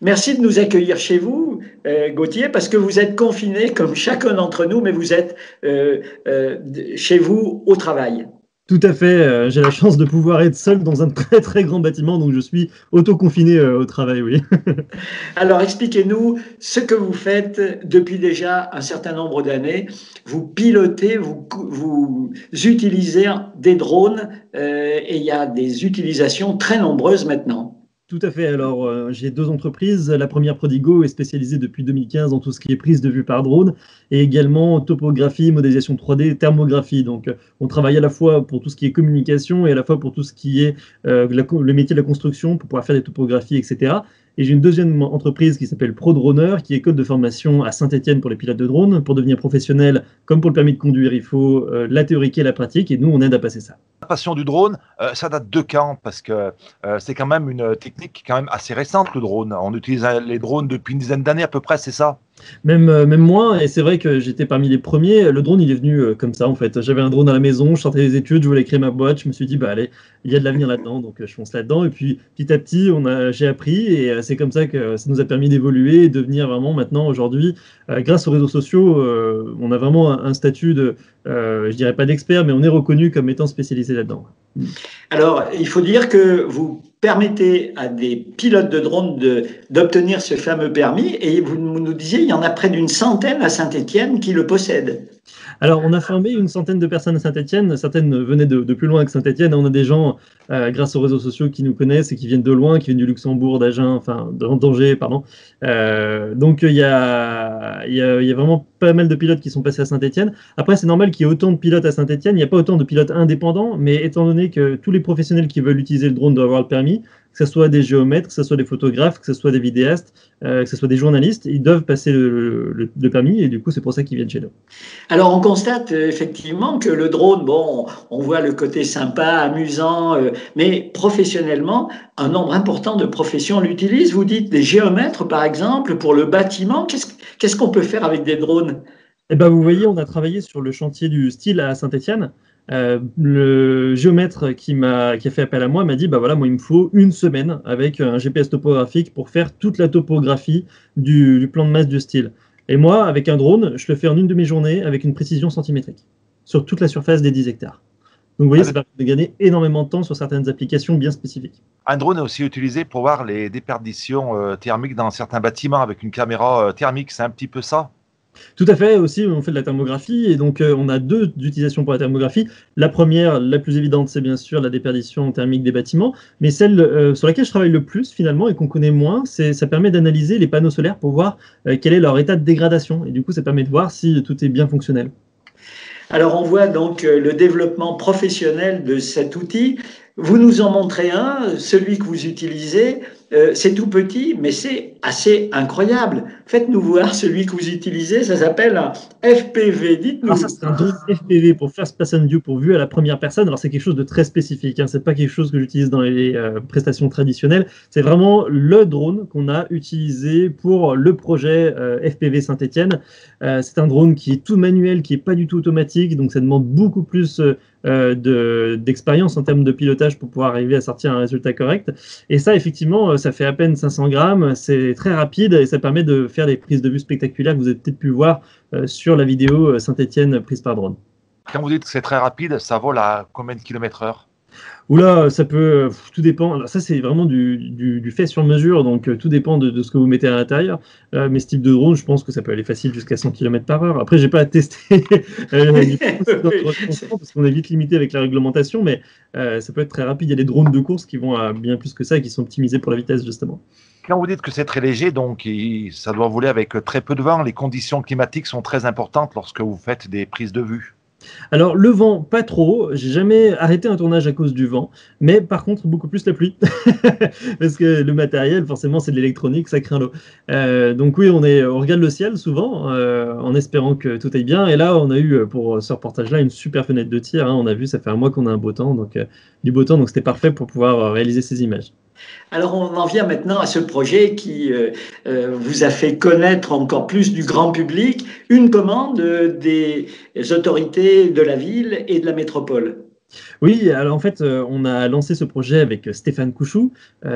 Merci de nous accueillir chez vous, Gauthier, parce que vous êtes confiné comme chacun d'entre nous, mais vous êtes chez vous au travail. Tout à fait, j'ai la chance de pouvoir être seul dans un très très grand bâtiment, donc je suis auto-confiné au travail, oui. Alors, expliquez-nous ce que vous faites depuis déjà un certain nombre d'années. Vous pilotez, vous utilisez des drones et il y a des utilisations très nombreuses maintenant. Tout à fait. Alors, j'ai deux entreprises. La première, Prodigo, est spécialisée depuis 2015 dans tout ce qui est prise de vue par drone et également topographie, modélisation 3D, thermographie. Donc, on travaille à la fois pour tout ce qui est communication et à la fois pour tout ce qui est le métier de la construction, pour pouvoir faire des topographies, etc. Et j'ai une deuxième entreprise qui s'appelle ProDroneur, qui est école de formation à Saint-Étienne pour les pilotes de drone. Pour devenir professionnel, comme pour le permis de conduire, il faut la théorique et la pratique, et nous, on aide à passer ça. La passion du drone, ça date de quand? Parce que c'est quand même une technique quand même assez récente, le drone. On utilise les drones depuis une dizaine d'années à peu près, c'est ça? Même moi, et c'est vrai que j'étais parmi les premiers. Le drone, il est venu comme ça, en fait. J'avais un drone à la maison, je sortais des études, je voulais créer ma boîte. Je me suis dit, bah allez, il y a de l'avenir là-dedans, donc je fonce là-dedans. Et puis, petit à petit, j'ai appris, et c'est comme ça que ça nous a permis d'évoluer et de devenir vraiment maintenant, aujourd'hui, grâce aux réseaux sociaux, on a vraiment un statut de, je dirais pas d'expert, mais on est reconnu comme étant spécialisé là-dedans. Alors, il faut dire que vous permettez à des pilotes de drones d'obtenir ce fameux permis et vous nous disiez, il y en a près d'une centaine à Saint-Étienne qui le possèdent. Alors, on a formé une centaine de personnes à Saint-Étienne. Certaines venaient de plus loin que Saint-Étienne. On a des gens, grâce aux réseaux sociaux, qui nous connaissent et qui viennent de loin, qui viennent du Luxembourg, d'Agen, enfin, d'Angers, pardon. Donc, il y a vraiment pas mal de pilotes qui sont passés à Saint-Étienne. Après, c'est normal qu'il y ait autant de pilotes à Saint-Étienne. Il n'y a pas autant de pilotes indépendants, mais étant donné que tous les professionnels qui veulent utiliser le drone doivent avoir le permis, que ce soit des géomètres, que ce soit des photographes, que ce soit des vidéastes, que ce soit des journalistes, ils doivent passer le permis et du coup, c'est pour ça qu'ils viennent chez nous. Alors, on constate effectivement que le drone, bon, on voit le côté sympa, amusant, mais professionnellement, un nombre important de professions l'utilisent. Vous dites des géomètres, par exemple, pour le bâtiment. Qu'est-ce qu'on peut faire avec des drones? Eh ben, vous voyez, on a travaillé sur le chantier du style à Saint-Étienne. Le géomètre qui a fait appel à moi m'a dit, bah voilà, moi il me faut une semaine avec un GPS topographique pour faire toute la topographie du plan de masse du style. Et moi, avec un drone, je le fais en une demi-journée avec une précision centimétrique sur toute la surface des 10 hectares. Donc vous voyez, ça permet de gagner énormément de temps sur certaines applications bien spécifiques. Un drone est aussi utilisé pour voir les déperditions thermiques dans certains bâtiments avec une caméra thermique, c'est un petit peu ça? Tout à fait, aussi, on fait de la thermographie, et donc on a deux utilisations pour la thermographie. La première, la plus évidente, c'est bien sûr la déperdition thermique des bâtiments, mais celle sur laquelle je travaille le plus finalement et qu'on connaît moins, ça permet d'analyser les panneaux solaires pour voir quel est leur état de dégradation, et du coup ça permet de voir si tout est bien fonctionnel. Alors, on voit donc le développement professionnel de cet outil. Vous nous en montrez un, celui que vous utilisez. C'est tout petit, mais c'est assez incroyable. Faites-nous voir celui que vous utilisez. Ça s'appelle un FPV. Alors ça, Dites-nous. c'est un drone FPV pour First Person View, pour vue à la première personne. Alors c'est quelque chose de très spécifique, hein. C'est pas quelque chose que j'utilise dans les prestations traditionnelles. C'est vraiment le drone qu'on a utilisé pour le projet FPV Saint-Étienne. C'est un drone qui est tout manuel, qui est pas du tout automatique, donc ça demande beaucoup plus d'expérience en termes de pilotage pour pouvoir arriver à sortir un résultat correct. Et ça, effectivement, ça fait à peine 500 grammes, c'est très rapide et ça permet de faire des prises de vue spectaculaires que vous avez peut-être pu voir sur la vidéo Saint-Étienne prise par drone. Quand vous dites que c'est très rapide, ça vole à combien de kilomètres heure? Oula, ça peut, tout dépend. Alors ça, c'est vraiment du fait sur mesure, donc tout dépend de ce que vous mettez à l'intérieur. Mais ce type de drone, je pense que ça peut aller facile jusqu'à 100 km/h. Après, j'ai pas testé parce qu'on est vite limité avec la réglementation, mais ça peut être très rapide. Il y a des drones de course qui vont à bien plus que ça et qui sont optimisés pour la vitesse, justement. Quand vous dites que c'est très léger, donc ça doit voler avec très peu de vent, les conditions climatiques sont très importantes lorsque vous faites des prises de vue. Alors, le vent, pas trop. J'ai jamais arrêté un tournage à cause du vent, mais par contre, beaucoup plus la pluie. Parce que le matériel, forcément, c'est de l'électronique, ça craint l'eau. Donc oui, on regarde le ciel souvent, en espérant que tout aille bien. Et là, on a eu, pour ce reportage-là, une super fenêtre de tir, hein. On a vu, ça fait un mois qu'on a un beau temps, donc du beau temps, donc c'était parfait pour pouvoir réaliser ces images. Alors, on en vient maintenant à ce projet qui vous a fait connaître encore plus du grand public, une commande des autorités de la ville et de la métropole. Oui, alors en fait, on a lancé ce projet avec Stéphane Couchou.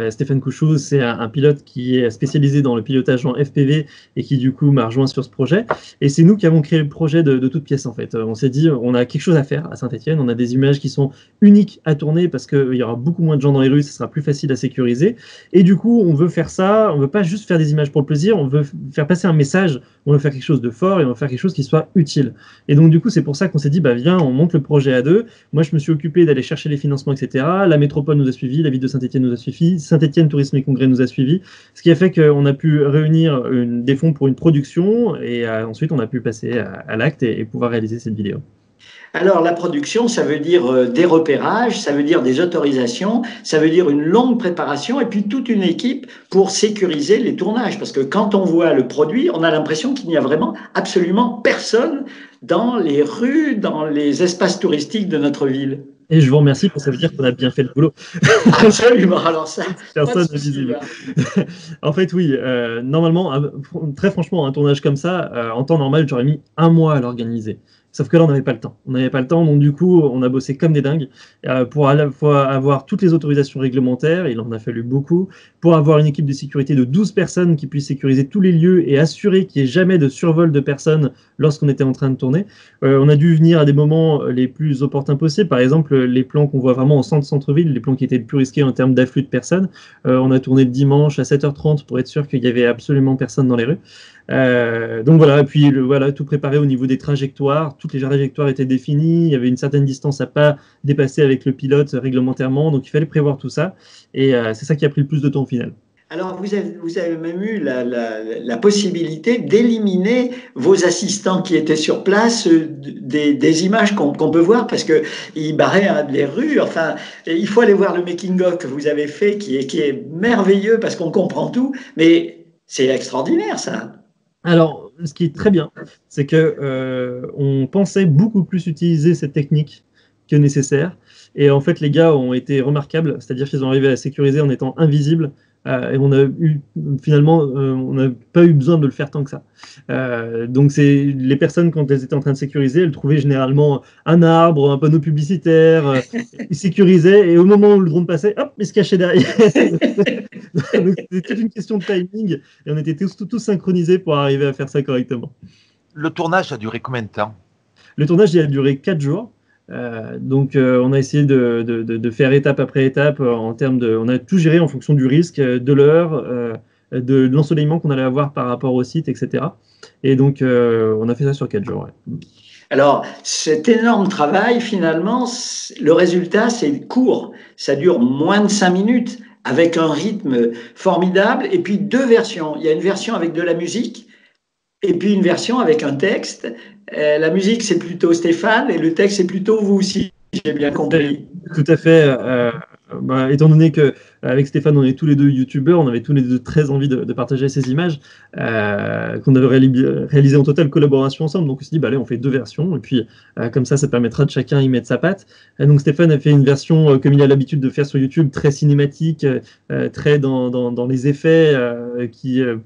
Stéphane Couchou, c'est un pilote qui est spécialisé dans le pilotage en FPV et qui du coup m'a rejoint sur ce projet. Et c'est nous qui avons créé le projet de toute pièce en fait. On s'est dit, on a quelque chose à faire à Saint-Étienne. On a des images qui sont uniques à tourner parce qu'il y aura beaucoup moins de gens dans les rues, ce sera plus facile à sécuriser. Et du coup, on veut faire ça. On veut pas juste faire des images pour le plaisir. On veut faire passer un message. On veut faire quelque chose de fort et on veut faire quelque chose qui soit utile. Et donc du coup, c'est pour ça qu'on s'est dit, bah viens, on monte le projet à deux. Moi, je me suis occupé d'aller chercher les financements, etc. La métropole nous a suivis, la ville de Saint-Étienne nous a suivis, Saint-Étienne Tourisme et Congrès nous a suivis, ce qui a fait qu'on a pu réunir des fonds pour une production et ensuite on a pu passer à l'acte et pouvoir réaliser cette vidéo. Alors, la production, ça veut dire des repérages, ça veut dire des autorisations, ça veut dire une longue préparation et puis toute une équipe pour sécuriser les tournages. Parce que quand on voit le produit, on a l'impression qu'il n'y a vraiment absolument personne dans les rues, dans les espaces touristiques de notre ville. Et je vous remercie, parce que ça veut dire qu'on a bien fait le boulot. Absolument, alors ça, personne n'est visible. En fait, oui, normalement, très franchement, un tournage comme ça, en temps normal, j'aurais mis 1 mois à l'organiser. Sauf que là, on n'avait pas le temps. On n'avait pas le temps, donc du coup, on a bossé comme des dingues pour à la fois avoir toutes les autorisations réglementaires, il en a fallu beaucoup, pour avoir une équipe de sécurité de 12 personnes qui puisse sécuriser tous les lieux et assurer qu'il n'y ait jamais de survol de personnes lorsqu'on était en train de tourner. On a dû venir à des moments les plus opportuns possibles, par exemple les plans qu'on voit vraiment en centre-ville, les plans qui étaient les plus risqués en termes d'afflux de personnes. On a tourné le dimanche à 7h30 pour être sûr qu'il n'y avait absolument personne dans les rues. Donc voilà, et puis voilà, tout préparé au niveau des trajectoires. Toutes les trajectoires étaient définies. Il y avait une certaine distance à pas dépasser avec le pilote réglementairement. Donc il fallait prévoir tout ça. Et c'est ça qui a pris le plus de temps au final. Alors, vous avez même eu la possibilité d'éliminer vos assistants qui étaient sur place des images qu'on peut voir parce qu'ils barraient les rues. Enfin, il faut aller voir le making-of que vous avez fait qui est merveilleux parce qu'on comprend tout. Mais c'est extraordinaire, ça. Alors, ce qui est très bien, c'est que on pensait beaucoup plus utiliser cette technique que nécessaire. Et en fait, les gars ont été remarquables, c'est-à-dire qu'ils ont arrivé à sécuriser en étant invisibles. Et on a eu finalement, on n'a pas eu besoin de le faire tant que ça. Donc c'est les personnes quand elles étaient en train de sécuriser, elles trouvaient généralement un arbre, un panneau publicitaire, ils sécurisaient et au moment où le drone passait, hop, ils se cachaient derrière. Donc c'était toute une question de timing et on était tous synchronisés pour arriver à faire ça correctement. Le tournage a duré combien de temps? Le tournage il a duré 4 jours. Donc on a essayé de faire étape après étape en termes de, on a tout géré en fonction du risque, de l'heure, de l'ensoleillement qu'on allait avoir par rapport au site, etc. Et donc on a fait ça sur 4 jours. Ouais. Alors, cet énorme travail, finalement, le résultat, c'est court. Ça dure moins de 5 minutes, avec un rythme formidable, et puis 2 versions. Il y a une version avec de la musique, et puis une version avec un texte. La musique, c'est plutôt Stéphane, et le texte, c'est plutôt vous aussi, j'ai bien compris. Tout à fait. Étant donné qu'avec Stéphane, on est tous les deux youtubeurs, on avait tous les deux très envie de partager ces images qu'on avait réalisées en totale collaboration ensemble. Donc on s'est dit, bah, allez, on fait 2 versions, et puis comme ça permettra de chacun y mettre sa patte. Donc Stéphane a fait une version, comme il a l'habitude de faire sur YouTube, très cinématique, très dans les effets,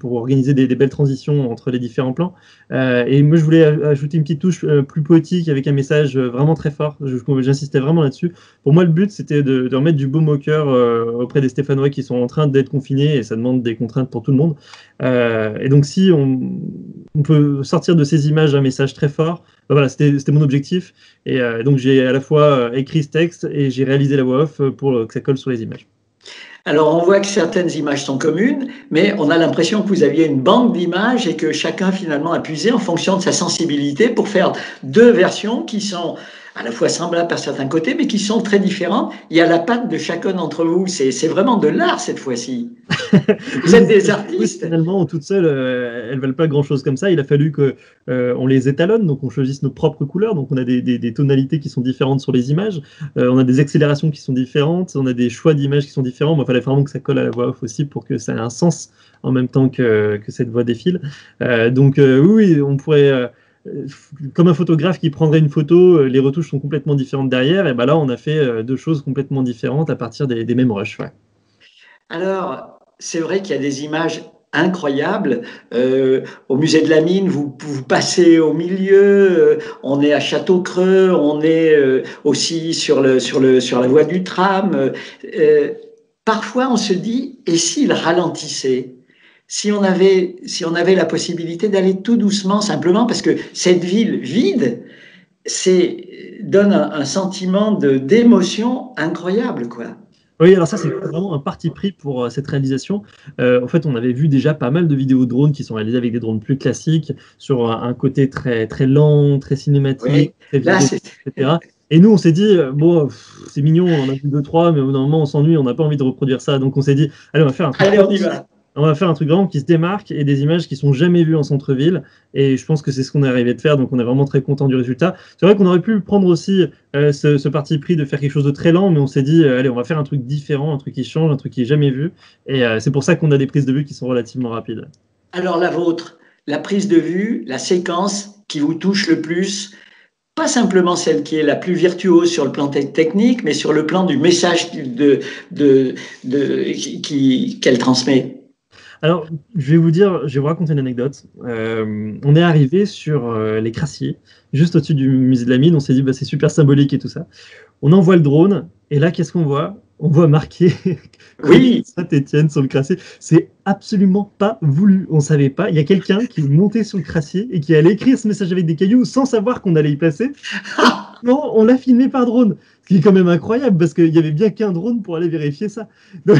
pour organiser des belles transitions entre les différents plans. Et moi, je voulais ajouter une petite touche plus poétique avec un message vraiment très fort. J'insistais vraiment là-dessus. Pour moi, le but, c'était de remettre du baume au cœur auprès des Stéphanois qui sont en train d'être confinés et ça demande des contraintes pour tout le monde. Et donc, si on peut sortir de ces images un message très fort, voilà, c'était mon objectif. Et donc, j'ai à la fois écrit ce texte et j'ai réalisé la voix off pour que ça colle sur les images. Alors, on voit que certaines images sont communes, mais on a l'impression que vous aviez une banque d'images et que chacun finalement a puisé en fonction de sa sensibilité pour faire 2 versions qui sont à la fois semblables par certains côtés, mais qui sont très différentes. Il y a la patte de chacun d'entre vous. C'est vraiment de l'art cette fois-ci. Vous êtes des artistes. Finalement, toutes seules, elles ne valent pas grand-chose comme ça. Il a fallu qu'on les étalonne, donc on choisisse nos propres couleurs. Donc on a des tonalités qui sont différentes sur les images. On a des accélérations qui sont différentes. On a des choix d'images qui sont différents. Il fallait vraiment que ça colle à la voix off aussi pour que ça ait un sens en même temps que cette voix défile. Donc oui, on pourrait... comme un photographe qui prendrait une photo, les retouches sont complètement différentes derrière, et ben là on a fait 2 choses complètement différentes à partir des mêmes rushs. Ouais. Alors, c'est vrai qu'il y a des images incroyable. Au musée de la Mine, vous passez au milieu, on est à Château-Creux, on est aussi sur la voie du tram. Parfois, on se dit, et s'il ralentissait? Si on avait la possibilité d'aller tout doucement, simplement parce que cette ville vide, donne un sentiment d'émotion incroyable, quoi. Oui, alors ça, c'est vraiment un parti pris pour cette réalisation. En fait, on avait vu déjà pas mal de vidéos de drones qui sont réalisées avec des drones plus classiques, sur un côté très, très lent, très cinématique, Oui, très là, vidéo, etc. Et nous, on s'est dit, bon, c'est mignon, on en a vu deux, trois, mais au bout d'un moment, on s'ennuie, on n'a pas envie de reproduire ça. Donc, on s'est dit, allez, on va faire un truc. allez, on y va. On va faire un truc vraiment qui se démarque et des images qui sont jamais vues en centre-ville. Et je pense que c'est ce qu'on est arrivé de faire. Donc, on est vraiment très content du résultat. C'est vrai qu'on aurait pu prendre aussi ce parti pris de faire quelque chose de très lent, mais on s'est dit, allez, on va faire un truc différent, un truc qui change, un truc qui est jamais vu. Et c'est pour ça qu'on a des prises de vue qui sont relativement rapides. Alors, la vôtre, la prise de vue, la séquence qui vous touche le plus, pas simplement celle qui est la plus virtuose sur le plan technique, mais sur le plan du message qu'elle transmet. Alors, je vais vous raconter une anecdote. On est arrivé sur les Crassiers, juste au-dessus du musée de la Mine. On s'est dit, bah, c'est super symbolique et tout ça. On envoie le drone, et là, qu'est-ce qu'on voit? On voit marqué Oui. Saint-Étienne sur le Crassier. C'est absolument pas voulu. On savait pas. Il y a quelqu'un qui est monté sur le Crassier et qui allait écrire ce message avec des cailloux sans savoir qu'on allait y passer. Non, on l'a filmé par drone. Ce qui est quand même incroyable parce qu'il y avait bien qu'un drone pour aller vérifier ça. Donc,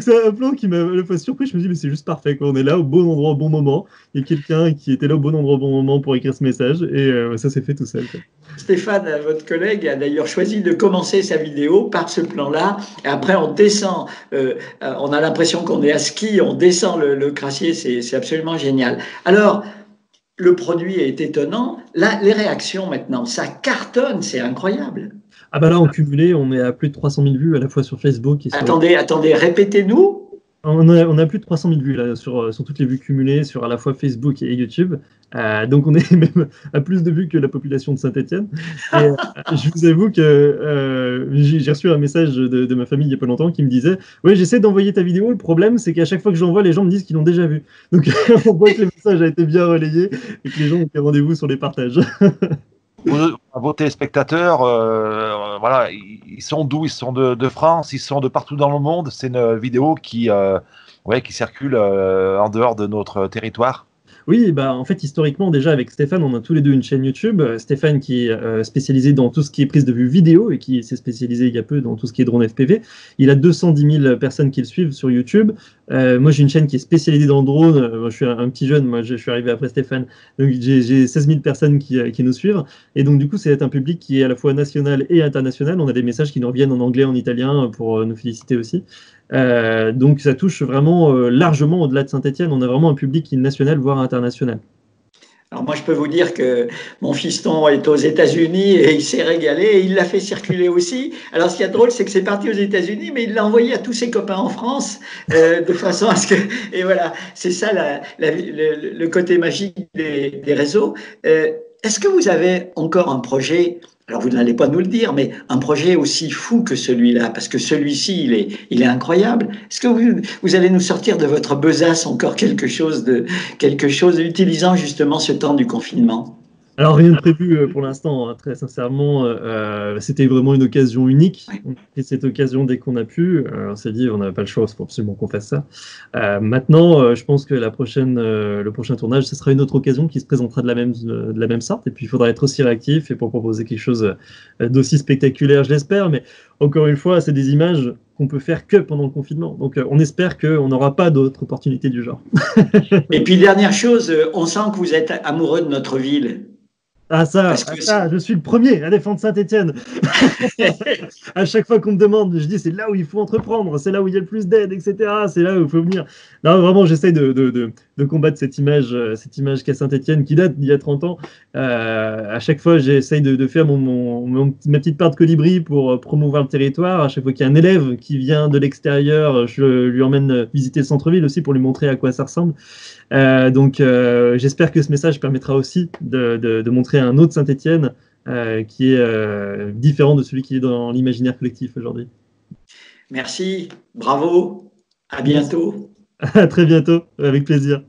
c'est un plan qui m'a à la fois surpris. Je me dis, mais c'est juste parfait, quoi. On est là au bon endroit au bon moment. Il y a quelqu'un qui était là au bon endroit au bon moment pour écrire ce message et ça s'est fait tout seul, quoi. Stéphane, votre collègue, a d'ailleurs choisi de commencer sa vidéo par ce plan-là. Et après, on descend. On a l'impression qu'on est à ski. On descend le Crassier. C'est absolument génial. Alors, le produit est étonnant. Là, les réactions maintenant, ça cartonne, c'est incroyable. Ah bah là, en cumulé, on est à plus de 300 000 vues à la fois sur Facebook et sur... Attendez, répétez-nous. On a plus de 300 000 vues là, sur toutes les vues cumulées sur à la fois Facebook et YouTube. Donc on est même à plus de vues que la population de Saint-Étienne. Et je vous avoue que j'ai reçu un message de ma famille il n'y a pas longtemps qui me disait « Oui, j'essaie d'envoyer ta vidéo, le problème c'est qu'à chaque fois que j'envoie, les gens me disent qu'ils l'ont déjà vu. » Donc on voit que le message a été bien relayé et que les gens ont fait rendez-vous sur les partages. Vos téléspectateurs, voilà, ils sont d'où? Ils sont de France, ils sont de partout dans le monde. C'est une vidéo qui circule en dehors de notre territoire. Oui, bah, en fait, historiquement, déjà, avec Stéphane, on a tous les deux une chaîne YouTube. Stéphane qui est spécialisé dans tout ce qui est prise de vue vidéo et qui s'est spécialisé il y a peu dans tout ce qui est drone FPV. Il a 210 000 personnes qui le suivent sur YouTube. Moi, j'ai une chaîne qui est spécialisée dans le drone. Moi, je suis un petit jeune, moi, je suis arrivé après Stéphane. Donc, j'ai 16 000 personnes qui nous suivent. Et donc, du coup, c'est un public qui est à la fois national et international. On a des messages qui nous reviennent en anglais, en italien, pour nous féliciter aussi. Donc ça touche vraiment largement au-delà de Saint-Étienne. On a vraiment un public qui est national, voire international. Alors moi, je peux vous dire que mon fiston est aux États-Unis et il s'est régalé et il l'a fait circuler aussi. Alors ce qui est drôle, c'est que c'est parti aux États-Unis, mais il l'a envoyé à tous ses copains en France de façon à ce que... Et voilà, c'est ça le côté magique des réseaux. Est-ce que vous avez encore un projet? Alors, vous n'allez pas nous le dire, mais un projet aussi fou que celui-là, parce que celui-ci, il est incroyable. Est-ce que vous allez nous sortir de votre besace encore quelque chose utilisant justement ce temps du confinement? Alors rien de prévu pour l'instant, hein, très sincèrement, c'était vraiment une occasion unique. On a pris cette occasion dès qu'on a pu. On s'est dit on n'avait pas le choix, il faut absolument qu'on fasse ça. Maintenant, je pense que le prochain tournage, ce sera une autre occasion qui se présentera de la même sorte. Et puis il faudra être aussi réactif et pour proposer quelque chose d'aussi spectaculaire, je l'espère. Mais encore une fois, c'est des images qu'on peut faire que pendant le confinement. Donc on espère qu'on n'aura pas d'autres opportunités du genre. Et puis dernière chose, on sent que vous êtes amoureux de notre ville. Ah ça, je suis le premier à défendre Saint-Étienne. À chaque fois qu'on me demande, je dis c'est là où il faut entreprendre, c'est là où il y a le plus d'aide, etc. C'est là où il faut venir. Non, vraiment, j'essaie de combattre cette image qu'a Saint-Étienne qui date d'il y a 30 ans. À chaque fois, j'essaie de faire ma petite part de colibri pour promouvoir le territoire. À chaque fois qu'il y a un élève qui vient de l'extérieur, je lui emmène visiter le centre-ville aussi pour lui montrer à quoi ça ressemble. Donc j'espère que ce message permettra aussi de montrer un autre Saint-Étienne qui est différent de celui qui est dans l'imaginaire collectif aujourd'hui. Merci, bravo, à bientôt. À très bientôt, avec plaisir.